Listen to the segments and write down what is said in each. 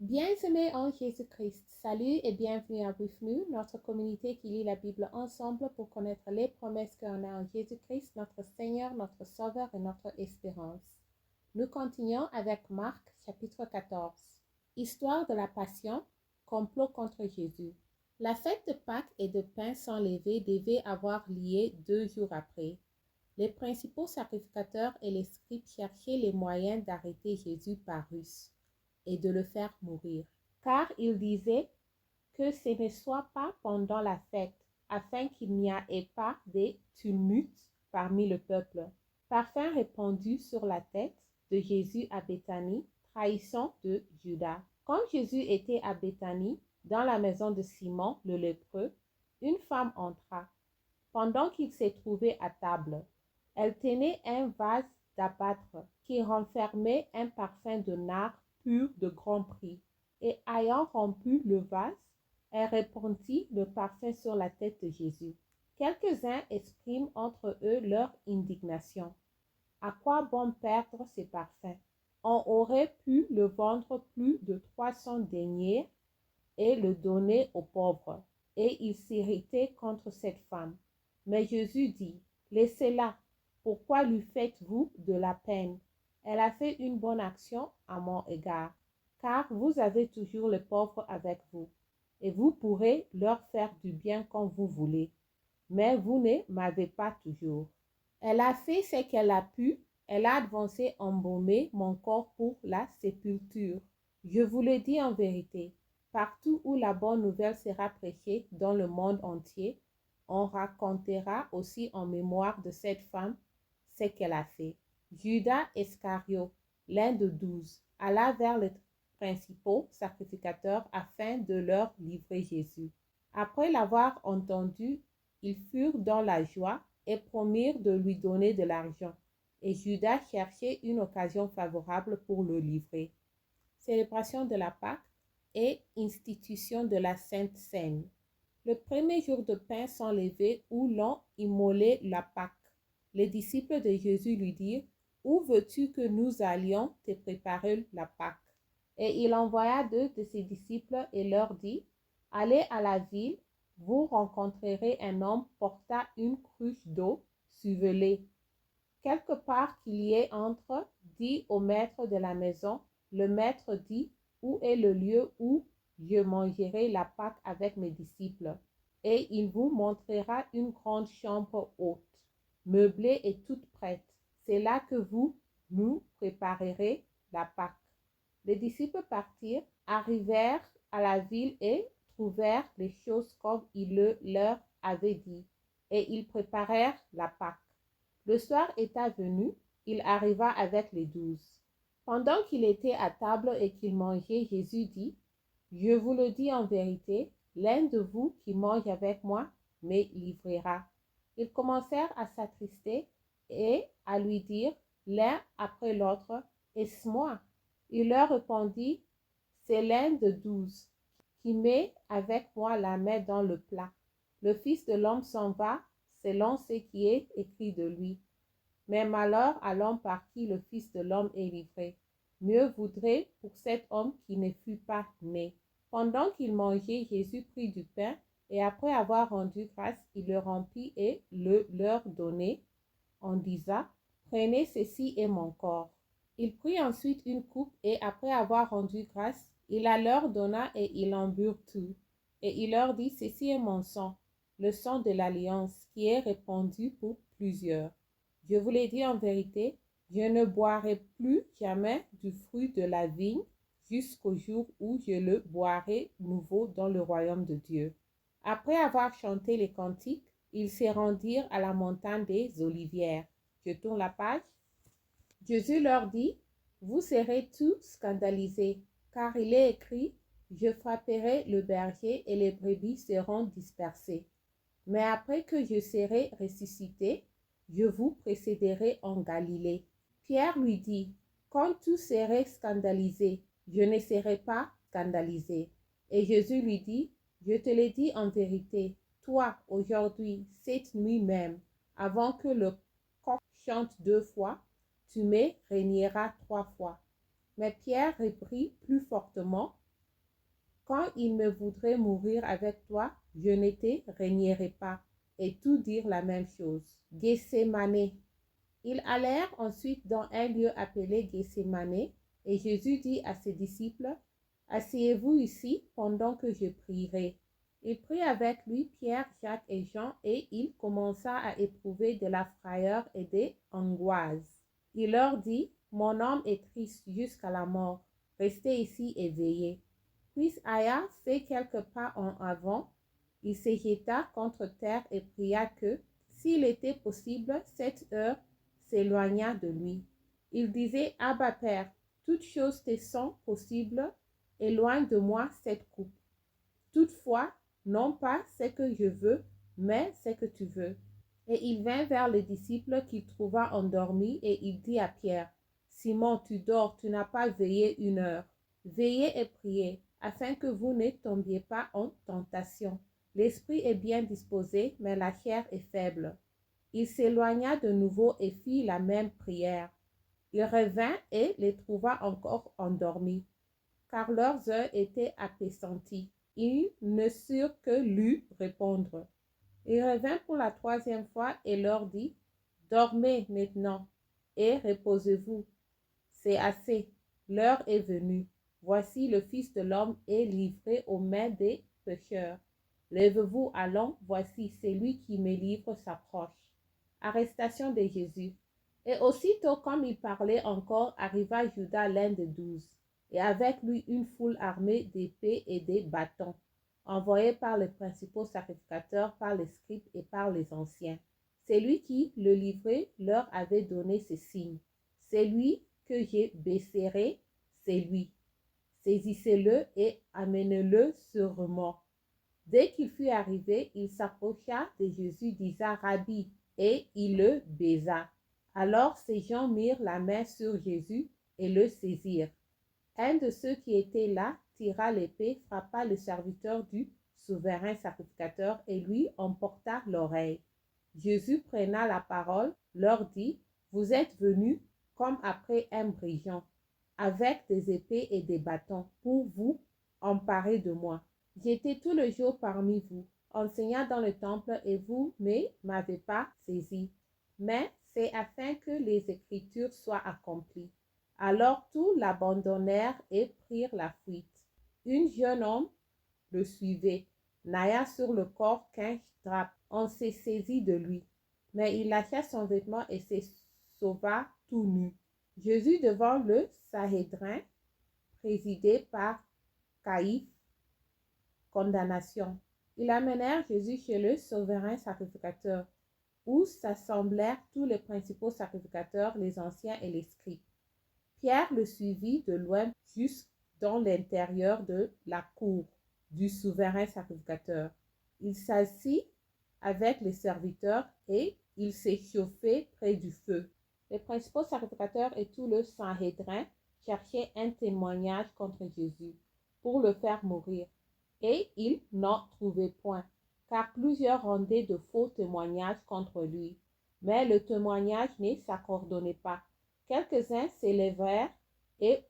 Bien-aimés en Jésus-Christ, salut et bienvenue à With Nous, notre communauté qui lit la Bible ensemble pour connaître les promesses qu'on a en Jésus-Christ, notre Seigneur, notre Sauveur et notre espérance. Nous continuons avec Marc chapitre 14. Histoire de la Passion, complot contre Jésus. La fête de Pâques et de pain sans levain devait avoir lieu 2 jours après. Les principaux sacrificateurs et les scribes cherchaient les moyens d'arrêter Jésus par ruse et de le faire mourir, car ils disaient que ce ne soit pas pendant la fête, afin qu'il n'y ait pas de tumulte parmi le peuple. Parfum répandu sur la tête de Jésus à Béthanie, trahison de Judas. Quand Jésus était à Béthanie, dans la maison de Simon le lépreux, une femme entra. Pendant qu'il se trouvait à table, elle tenait un vase d'albâtre qui renfermait un parfum de nard pur de grand prix. Et ayant rompu le vase, elle répandit le parfum sur la tête de Jésus. Quelques-uns expriment entre eux leur indignation. À quoi bon perdre ces parfums? On aurait pu le vendre plus de 300 deniers et le donner aux pauvres. Et ils s'irritaient contre cette femme. Mais Jésus dit, laissez-la. Pourquoi lui faites-vous de la peine? Elle a fait une bonne action à mon égard, car vous avez toujours les pauvres avec vous, et vous pourrez leur faire du bien quand vous voulez, mais vous ne m'avez pas toujours. Elle a fait ce qu'elle a pu, elle a avancé embaumer mon corps pour la sépulture. Je vous le dis en vérité, partout où la bonne nouvelle sera prêchée dans le monde entier, on racontera aussi en mémoire de cette femme ce qu'elle a fait. Judas Iscariote, l'un de 12, alla vers les principaux sacrificateurs afin de leur livrer Jésus. Après l'avoir entendu, ils furent dans la joie et promirent de lui donner de l'argent. Et Judas cherchait une occasion favorable pour le livrer. Célébration de la Pâque et institution de la Sainte Seine. Le premier jour de pain sans levain où l'on immolait la Pâque. Les disciples de Jésus lui dirent, où veux-tu que nous allions te préparer la Pâque? Et il envoya 2 de ses disciples et leur dit, allez à la ville, vous rencontrerez un homme portant une cruche d'eau, suivez-le. Quelque part qu'il y ait entre, dit au maître de la maison, le maître dit, où est le lieu où je mangerai la Pâque avec mes disciples? Et il vous montrera une grande chambre haute, meublée et toute prête. C'est là que vous nous préparerez la Pâque. Les disciples partirent, arrivèrent à la ville et trouvèrent les choses comme il le leur avait dit. Et ils préparèrent la Pâque. Le soir étant venu, il arriva avec les 12. Pendant qu'il était à table et qu'il mangeait, Jésus dit, je vous le dis en vérité, l'un de vous qui mange avec moi me livrera. Ils commencèrent à s'attrister et à lui dire l'un après l'autre, est-ce moi? Il leur répondit, c'est l'un de 12 qui met avec moi la main dans le plat. Le Fils de l'homme s'en va selon ce qui est écrit de lui. Mais malheur à l'homme par qui le Fils de l'homme est livré. Mieux vaudrait pour cet homme qui ne fût pas né. Pendant qu'il mangeait, Jésus prit du pain, et après avoir rendu grâce, il le rompit et le leur donnait, en disant, prenez ceci est mon corps. Il prit ensuite une coupe, et après avoir rendu grâce, il la leur donna, et ils en burent tout. Et il leur dit, ceci est mon sang, le sang de l'alliance, qui est répandu pour plusieurs. Je vous l'ai dit en vérité, je ne boirai plus jamais du fruit de la vigne jusqu'au jour où je le boirai nouveau dans le royaume de Dieu. Après avoir chanté les cantiques, ils se rendirent à la montagne des Olivières. Je tourne la page. Jésus leur dit, vous serez tous scandalisés, car il est écrit, je frapperai le berger et les brebis seront dispersées. Mais après que je serai ressuscité, je vous précéderai en Galilée. Pierre lui dit, quand tu serais scandalisé, je ne serai pas scandalisé. Et Jésus lui dit, je te le dis en vérité, toi, aujourd'hui, cette nuit même, avant que le coq chante 2 fois, tu me régneras 3 fois. Mais Pierre reprit plus fortement, Quand il me voudrait mourir avec toi, je ne te régnerai pas. Et tout dire la même chose. Gethsémane. Ils allèrent ensuite dans un lieu appelé Gethsémane, et Jésus dit à ses disciples, « Asseyez-vous ici pendant que je prierai. » Il prit avec lui Pierre, Jacques et Jean, et il commença à éprouver de la frayeur et des angoisses. Il leur dit, « Mon âme est triste jusqu'à la mort. Restez ici et veillez. » Puis ayant fait quelques pas en avant, il se jeta contre terre et pria que, s'il était possible, cette heure s'éloignât de lui. Il disait, « Abba Père, toutes choses te sont possibles, éloigne de moi cette coupe. Toutefois, non pas ce que je veux, mais ce que tu veux. » Et il vint vers les disciples qu'il trouva endormis, et il dit à Pierre, « Simon, tu dors, tu n'as pas veillé une heure. Veillez et priez, afin que vous ne tombiez pas en tentation. L'esprit est bien disposé, mais la chair est faible. » Il s'éloigna de nouveau et fit la même prière. Il revint et les trouva encore endormis, car leurs heures étaient appesanties. Ils ne surent que lui répondre. Il revint pour la troisième fois et leur dit, « Dormez maintenant et reposez-vous. C'est assez, l'heure est venue. Voici le Fils de l'homme est livré aux mains des pécheurs. Lève-vous, allons, voici celui qui me livre s'approche. » Arrestation de Jésus. Et aussitôt, comme il parlait encore, arriva Judas, l'un des 12, et avec lui une foule armée d'épées et de bâtons, envoyés par les principaux sacrificateurs, par les scribes et par les anciens. Celui qui le livrait leur avait donné ces signes. « C'est lui que je baisserai, c'est lui. Saisissez-le et amenez-le sur moi. » Dès qu'il fut arrivé, il s'approcha de Jésus, disant, « Rabbi », et il le baisa. Alors ces gens mirent la main sur Jésus et le saisirent. Un de ceux qui étaient là tira l'épée, frappa le serviteur du souverain sacrificateur et lui emporta l'oreille. Jésus prenant la parole, leur dit, « Vous êtes venus comme après un brigand, avec des épées et des bâtons, pour vous emparer de moi. J'étais tout le jour parmi vous, enseignant dans le temple, et vous ne m'avez pas saisi. Mais c'est afin que les Écritures soient accomplies. » Alors tous l'abandonnèrent et prirent la fuite. Un jeune homme le suivait, n'ayant sur le corps qu'un drap. On s'est saisi de lui, mais il lâcha son vêtement et se sauva tout nu. Jésus devant le Sanhédrin, présidé par Caïphe, condamnation. Ils amenèrent Jésus chez le souverain sacrificateur, où s'assemblèrent tous les principaux sacrificateurs, les anciens et les scribes. Pierre le suivit de loin jusque dans l'intérieur de la cour du souverain sacrificateur. Il s'assit avec les serviteurs et il s'échauffait près du feu. Les principaux sacrificateurs et tout le Sanhédrin cherchaient un témoignage contre Jésus pour le faire mourir, et ils n'en trouvaient point, car plusieurs rendaient de faux témoignages contre lui. Mais le témoignage ne s'accordonnait pas. Quelques-uns s'élevèrent et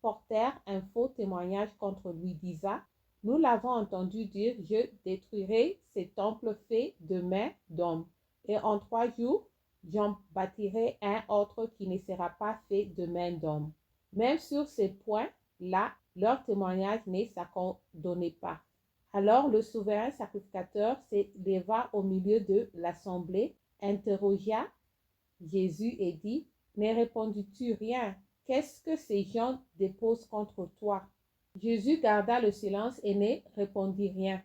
portèrent un faux témoignage contre lui, disant, « Nous l'avons entendu dire, je détruirai ces temples faits de mains d'hommes, et en 3 jours, j'en bâtirai un autre qui ne sera pas fait de main d'homme. » Même sur ces points-là, leur témoignage ne s'accordonnait pas. Alors le souverain sacrificateur s'éleva au milieu de l'assemblée, interrogea Jésus et dit, « Ne répondis-tu rien? Qu'est-ce que ces gens déposent contre toi? » Jésus garda le silence et ne répondit rien.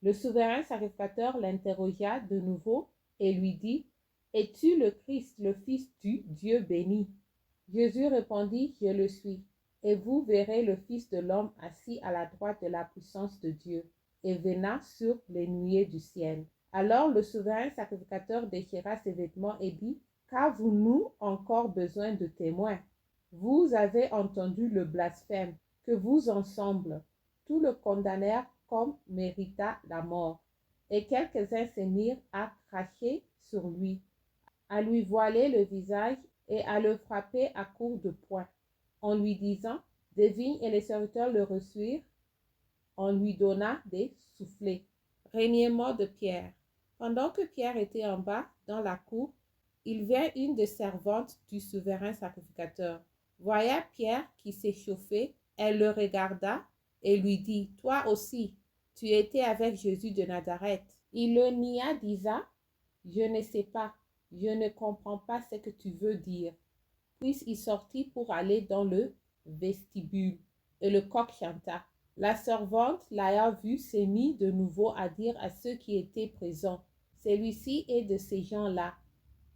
Le souverain sacrificateur l'interrogea de nouveau et lui dit, « Es-tu le Christ, le Fils du Dieu béni? » Jésus répondit, « Je le suis. Et vous verrez le Fils de l'homme assis à la droite de la puissance de Dieu, et venant sur les nuées du ciel. » Alors le souverain sacrificateur déchira ses vêtements et dit, « Qu'avons-nous encore besoin de témoins? Vous avez entendu le blasphème, que vous ensemble, tous le condamnèrent comme mérita la mort. » Et quelques-uns se mirent à cracher sur lui, à lui voiler le visage et à le frapper à coups de poing, en lui disant, « Des vignes et les serviteurs le reçurent, on lui donna des soufflets. Reniement de Pierre. Pendant que Pierre était en bas dans la cour, il vit une des servantes du souverain sacrificateur. Voyant Pierre qui s'échauffait, elle le regarda et lui dit, « Toi aussi, tu étais avec Jésus de Nazareth. » Il le nia, disant, « Je ne sais pas, je ne comprends pas ce que tu veux dire. » Puis il sortit pour aller dans le vestibule, et le coq chanta. La servante, l'ayant vu, s'est mise de nouveau à dire à ceux qui étaient présents, « Celui-ci est de ces gens-là. »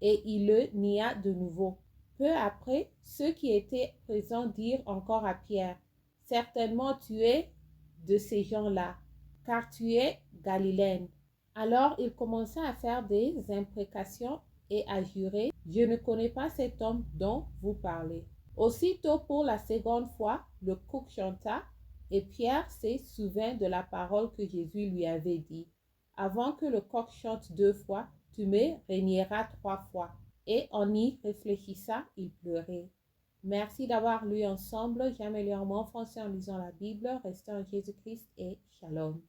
Et il le nia de nouveau. Peu après, ceux qui étaient présents dirent encore à Pierre, « Certainement tu es de ces gens-là, car tu es Galiléen. » Alors il commença à faire des imprécations et à jurer, « Je ne connais pas cet homme dont vous parlez. » Aussitôt pour la seconde fois, le coq chanta, et Pierre se souvint de la parole que Jésus lui avait dit, « Avant que le coq chante 2 fois, tu me renieras 3 fois. » Et en y réfléchissant, il pleurait. Merci d'avoir lu ensemble. J'améliore mon français en lisant la Bible. Restons en Jésus-Christ et Shalom.